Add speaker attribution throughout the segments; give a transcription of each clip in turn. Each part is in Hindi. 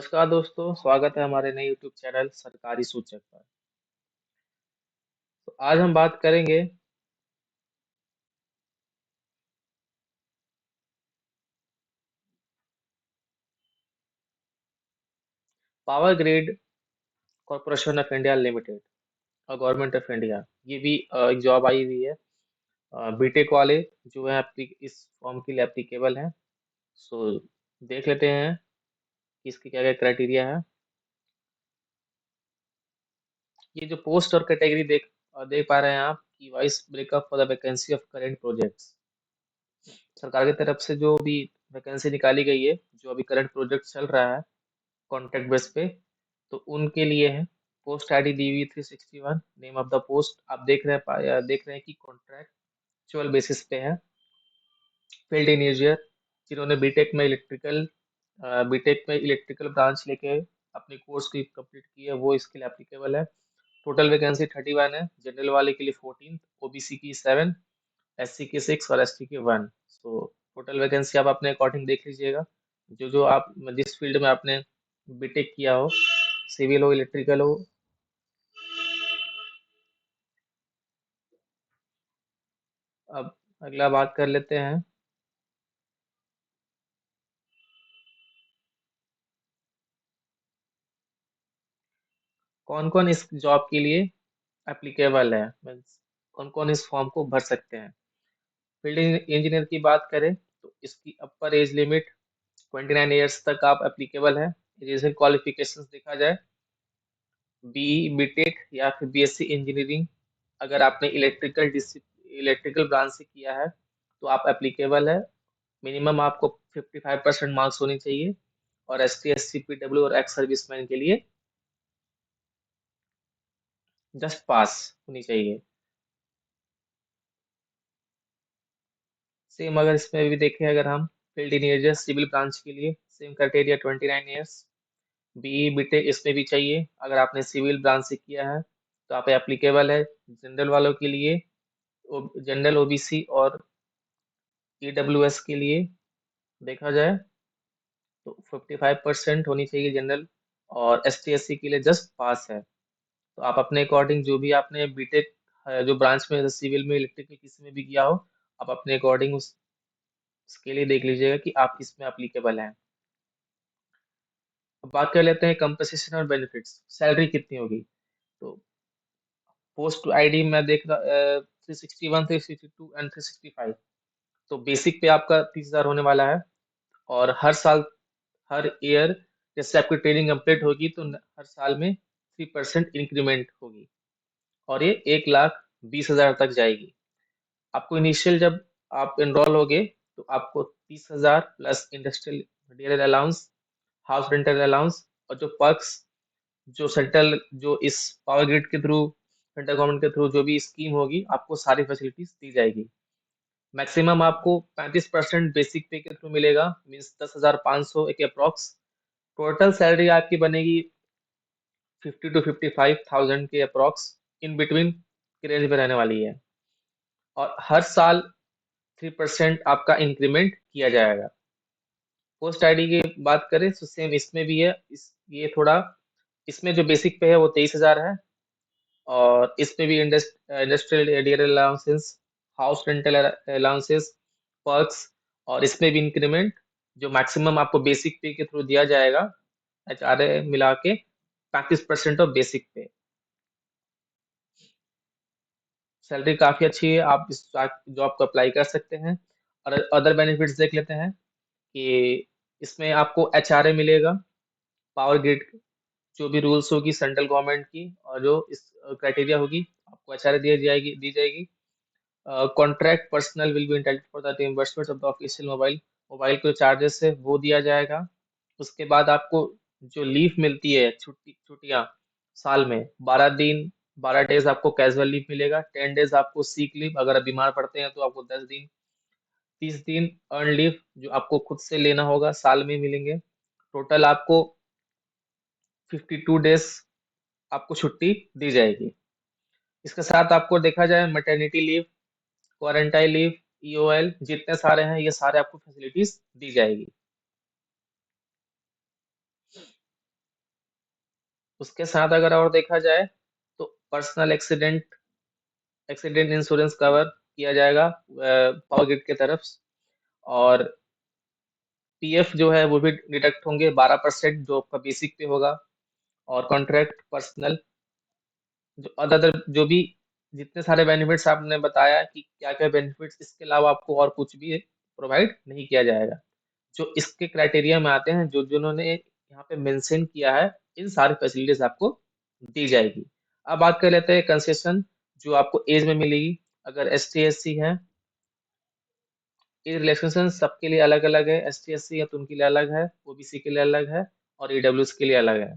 Speaker 1: नमस्कार दोस्तों, स्वागत है हमारे नए YouTube चैनल सरकारी सूचक पर। तो आज हम बात करेंगे power grid corporation of India limited और गवर्नमेंट ऑफ इंडिया। ये भी एक जॉब आई हुई है। बीटेक वाले जो है इस फॉर्म के लिए एप्लीकेबल हैं। सो देख लेते हैं कि इसके क्या क्या क्राइटेरिया है। ये जो पोस्ट और कैटेगरी देख पा रहे हैं आप कि vice breakup for the vacancy of current projects. सरकार की तरफ से जो भी वैकेंसी निकाली गई है, जो अभी करंट प्रोजेक्ट चल रहा है कॉन्ट्रैक्ट बेस पे, तो उनके लिए है। पोस्ट आईडी दी हुई 361। नेम ऑफ द पोस्ट आप देख रहे हैं कि कॉन्ट्रैक्चुअल बेसिस पे है। फील्ड इंजीनियर जिन्होंने बीटेक में इलेक्ट्रिकल ब्रांच लेके अपने कोर्स की कंप्लीट की है, वो इसके लिए एप्लीकेबल है। टोटल वैकेंसी 31 है। जनरल वाले के लिए 14, ओबीसी की 7, एससी की 6 और एसटी की 1। सो टोटल वैकेंसी आप अपने अकॉर्डिंग देख लीजिएगा। जो जो आप जिस फील्ड में आपने बीटेक किया हो, सिविल हो, इलेक्ट्रिकल हो। अब अगला बात कर लेते हैं कौन कौन इस जॉब के लिए एप्लीकेबल है, मीन्स कौन कौन इस फॉर्म को भर सकते हैं। फील्ड इंजीनियर की बात करें तो इसकी अपर एज लिमिट 29 ईयर्स तक आप एप्लीकेबल है। एजुकेशन क्वालिफिकेशंस देखा जाए, बीई बीटेक या फिर बीएससी इंजीनियरिंग। अगर आपने इलेक्ट्रिकल ब्रांच से किया है तो आप एप्लीकेबल है। मिनिमम आपको 55% मार्क्स होने चाहिए। और S T, S C, PW और एक्स सर्विसमैन के लिए जस्ट पास होनी चाहिए। सेम अगर इसमें भी देखें, अगर हम फील्ड इंजीनियर सिविल ब्रांच के लिए same criteria 29 years. BE BTech इसमें भी चाहिए। अगर आपने सिविल ब्रांच से किया है तो आप एप्लीकेबल है। जनरल वालों के लिए जनरल ओबीसी और ईडब्ल्यूएस के लिए देखा जाए तो 55% होनी चाहिए जनरल। और एस टी एस सी के लिए जस्ट पास है। तो आप अपने अकॉर्डिंग जो भी आपने बीटेक जो ब्रांच में सिविल में इलेक्ट्रिकल किसी में भी किया हो, आप अपने अकॉर्डिंग उसके लिए देख लीजिएगा कि आप किस में एप्लीकेबल हैं। अब बात कर लेते हैं कंपनसेशन और बेनिफिट्स, सैलरी कितनी होगी। तो पोस्ट आईडी में देख रहा 361, 362 एंड 365। तो बेसिक पे आपका 30,000 होने वाला है। और हर साल, हर ईयर जैसे आपकी ट्रेनिंग कंप्लीट होगी तो हर साल में 3% इंक्रीमेंट होगी। और ये 1,20,000 तक जाएगी। आपको इनिशियल जब आप एनरोल होगे तो आपको 30,000 plus industrial allowance, house rental allowance और जो पर्क्स, जो सेंट्रल, जो इस पावर ग्रिड के थ्रू, सेंट्रल गवर्नमेंट के थ्रू जो भी स्कीम होगी, आपको सारी फैसिलिटीज दी जाएगी। मैक्सिमम आपको 35% बेसिक पे के थ्रू मिलेगा, मीन्स 10,500 एक अप्रॉक्स। टोटल सैलरी आपकी बनेगी 50 to 55,000 के अप्रॉक्स, इन बिटवीन की रेंज में रहने वाली है। और हर साल 3% आपका इंक्रीमेंट किया जाएगा। पोस्ट आईडी की बात करें तो सेम इसमें भी है। ये थोड़ा, इसमें जो बेसिक पे है वो 23,000 है। और इसमें भी industrial arrear allowances, house rental allowances, perks. और इसमें भी इंक्रीमेंट जो मैक्सिमम आपको बेसिक पे के थ्रू दिया जाएगा, एच आर ए मिला के 35% ऑफ बेसिक पे। सैलरी काफी अच्छी है, आप इस जॉब को अप्लाई कर सकते हैं। और अदर बेनिफिट्स देख लेते हैं कि इसमें आपको एच आर ए मिलेगा। पावर ग्रिड जो भी रूल्स होगी सेंट्रल गवर्नमेंट की और जो इस क्राइटेरिया होगी, आपको एच आर ए दी जाएगी। Contract personal will be entitled for the reimbursement of the official mobile, mobile के चार्जेस है वो दिया जाएगा। उसके बाद आपको जो लीव मिलती है, छुट्टियां, साल में 12 दिन, 12 डेज आपको कैजुअल लीव मिलेगा। 10 डेज आपको सीक लीव, अगर आप बीमार पड़ते हैं तो आपको 10 दिन। 30 दिन अर्न लीव जो आपको खुद से लेना होगा, साल में मिलेंगे। टोटल आपको 52 डेज आपको छुट्टी दी जाएगी। इसके साथ आपको देखा जाए maternity leave, quarantine leave, EOL, जितने सारे हैं ये सारे आपको फैसिलिटीज दी जाएगी। उसके साथ अगर और देखा जाए तो पर्सनल एक्सीडेंट इंश्योरेंस कवर किया जाएगा पावर ग्रिड की तरफ। और पीएफ जो है वो भी डिडक्ट होंगे 12% जो आपका बेसिक पे होगा। और कॉन्ट्रैक्ट पर्सनल जो अदर जो भी जितने सारे बेनिफिट्स आपने बताया कि क्या क्या बेनिफिट्स, इसके अलावा आपको और कुछ भी प्रोवाइड नहीं किया जाएगा। जो इसके क्राइटेरिया में आते हैं, जो जिन्होंने यहाँ पे मेंशन किया है, इन सारी फैसिलिटीज आपको दी जाएगी। अब बात कर लेते हैं कंसेशन जो आपको एज में मिलेगी। अगर एस टी एस सी है, ये रिलैक्सेशन सबके लिए अलग अलग है। एस टी एस सी है तो उनके लिए अलग है, ओबीसी के लिए अलग है, और ईडब्ल्यूएस के लिए अलग है।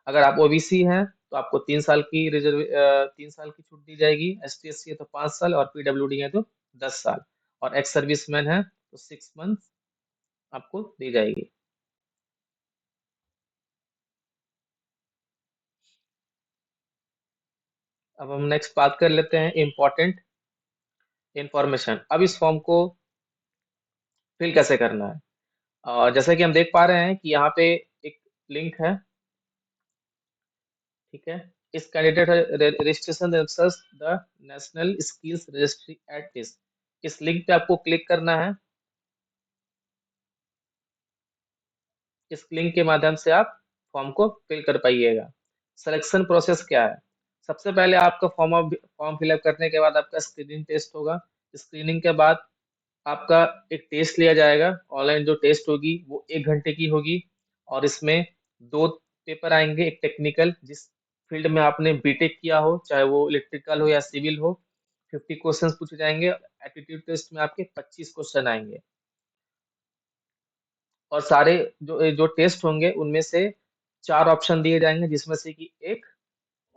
Speaker 1: अगर आप ओबीसी हैं तो आपको 3 साल की 3 साल की छूट दी जाएगी। एस टी एस सी है तो 5 साल, और पीडब्ल्यूडी है तो 10 साल, और एक्स सर्विसमैन है तो 6 मंथ आपको दी जाएगी। अब हम नेक्स्ट बात कर लेते हैं इम्पोर्टेंट इंफॉर्मेशन। अब इस फॉर्म को फिल कैसे करना है। जैसा कि हम देख पा रहे हैं कि यहाँ पे एक लिंक है, ठीक है। इस candidate registration themselves the national skills registry at this, इस लिंक पे आपको क्लिक करना है। इस लिंक के माध्यम से आप फॉर्म को फिल कर पाइएगा। सिलेक्शन प्रोसेस क्या है। सबसे पहले आपका फॉर्म फिलअप करने के बाद आपका स्क्रीनिंग टेस्ट होगा। स्क्रीनिंग के बाद आपका एक टेस्ट लिया जाएगा। ऑनलाइन जो टेस्ट होगी वो 1 घंटे की होगी, और इसमें 2 पेपर आएंगे। एक टेक्निकल, जिस फील्ड में आपने बीटेक किया हो, चाहे वो इलेक्ट्रिकल हो या सिविल हो, 50 क्वेश्चंस पूछे जाएंगे। एप्टीट्यूड टेस्ट में आपके 25 क्वेश्चन आएंगे। और सारे जो जो टेस्ट होंगे उनमें से 4 ऑप्शन दिए जाएंगे, जिसमें से कि एक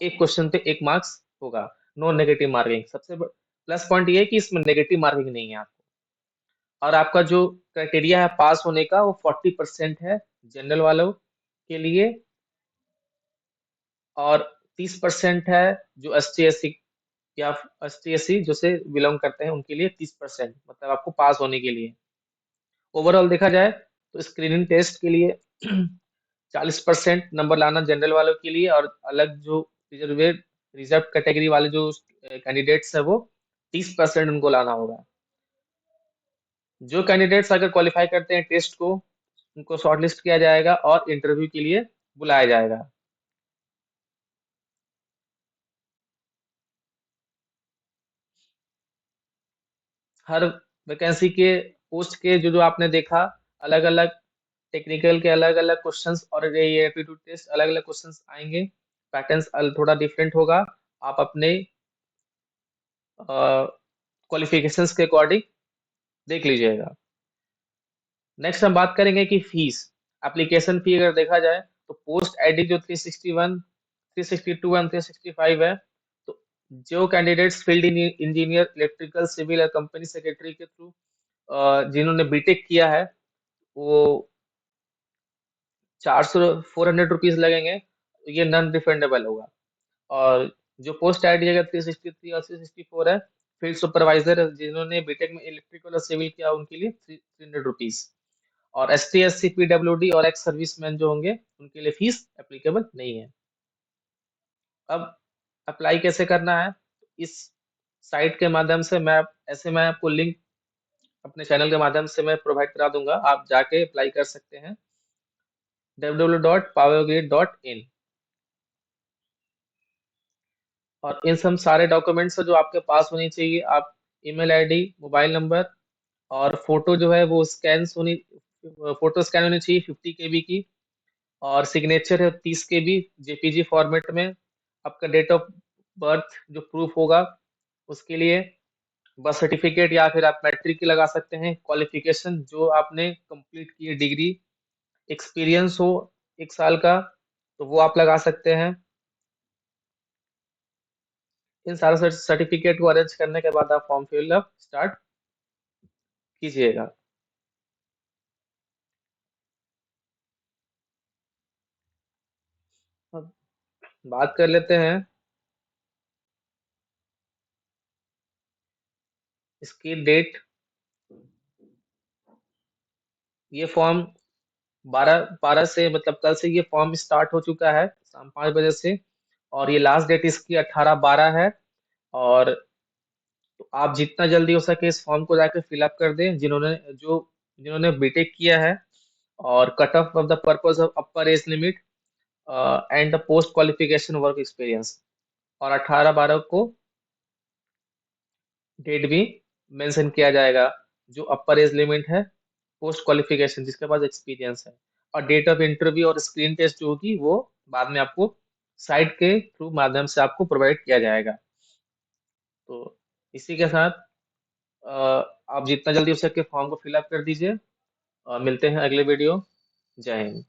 Speaker 1: एक क्वेश्चन पे 1 मार्क्स होगा। No negative marking. Plus point ये है कि इसमें नेगेटिव मार्किंग नहीं है आपको। और आपका जो क्राइटेरिया है पास होने का, वो 40% है जनरल वालों के लिए, और 30% है जो एस टी एस सी या एस टी एस सी जो से बिलोंग करते हैं उनके लिए। 30% मतलब आपको पास होने के लिए। ओवरऑल देखा जाए तो स्क्रीनिंग टेस्ट के लिए 40% नंबर लाना जनरल वालों के लिए, और अलग जो रिजर्व रिजर्व कैटेगरी वाले जो कैंडिडेट्स है वो 30% उनको लाना होगा। जो कैंडिडेट्स अगर क्वालिफाई करते हैं टेस्ट को, उनको शॉर्टलिस्ट किया जाएगा और इंटरव्यू के लिए बुलाया जाएगा। हर वैकेंसी के पोस्ट के जो जो आपने देखा, अलग अलग टेक्निकल के अलग अलग क्वेश्चंस, और ये एप्टीट्यूड टेस्ट अलग अलग क्वेश्चंस आएंगे। पैटर्न्स थोड़ा डिफरेंट होगा। आप अपने क्वालिफिकेशंस के अकॉर्डिंग देख लीजिएगा। नेक्स्ट हम बात करेंगे कि फीस। एप्लीकेशन फी अगर देखा जाए तो पोस्ट आईडी जो 361, 362 एंड 365 है, तो जो candidates field engineer, electrical, civil या कंपनी सेक्रेटरी के थ्रू जिन्होंने बीटेक किया है, वो 400 400 रुपीज लगेंगे। ये नॉन रिफंडेबल होगा। और जो पोस्ट आईडी अगर 363 और 364 है, फील्ड सुपरवाइजर जिन्होंने बीटेक में इलेक्ट्रिकल और सिविल किया, उनके लिए 300 रुपीज। और S T S C PWD और एक्स सर्विसमैन जो होंगे उनके लिए फीस एप्लीकेबल नहीं है। अब अप्लाई कैसे करना है। इस साइट के माध्यम से मैं आपको लिंक अपने चैनल के माध्यम से मैं प्रोवाइड करा दूंगा, आप जाके अप्लाई कर सकते हैं। www.powergrid.in। और इन सब सारे डॉक्यूमेंट्स जो आपके पास होनी चाहिए, आप ईमेल आईडी, मोबाइल नंबर, और फोटो जो है वो फोटो स्कैन होनी चाहिए 50 KB की। और सिग्नेचर है 30 KB जेपीजी फॉर्मेट में। आपका डेट ऑफ बर्थ जो प्रूफ होगा उसके लिए बर्थ सर्टिफिकेट, या फिर आप मैट्रिक की लगा सकते हैं। क्वालिफिकेशन जो आपने कंप्लीट की है, डिग्री, एक्सपीरियंस हो 1 साल का, तो वो आप लगा सकते हैं। इन सारे सर्टिफिकेट को अरेंज करने के बाद आप फॉर्म फिलअप स्टार्ट कीजिएगा। अब बात कर लेते हैं इसकी डेट। ये फॉर्म 12 से मतलब कल से ये फॉर्म स्टार्ट हो चुका है शाम 5 बजे से, और ये लास्ट डेट इसकी 18/12 है। और तो आप जितना जल्दी हो सके इस फॉर्म को जाकर फिलअप कर दें, जिन्होंने बीटेक किया है, और cut off the purpose of upper age limit and the post qualification work experience. और 18/12 को डेट भी मेंशन किया जाएगा, जो अपर एज लिमिट है, पोस्ट क्वालिफिकेशन जिसके पास एक्सपीरियंस है, और डेट ऑफ इंटरव्यू और स्क्रीन टेस्ट जो होगी वो बाद में आपको साइट के थ्रू माध्यम से आपको प्रोवाइड किया जाएगा। तो इसी के साथ अ, आप जितना जल्दी हो सके फॉर्म को फिलअप कर दीजिए, और मिलते हैं अगले वीडियो। जय हिंद।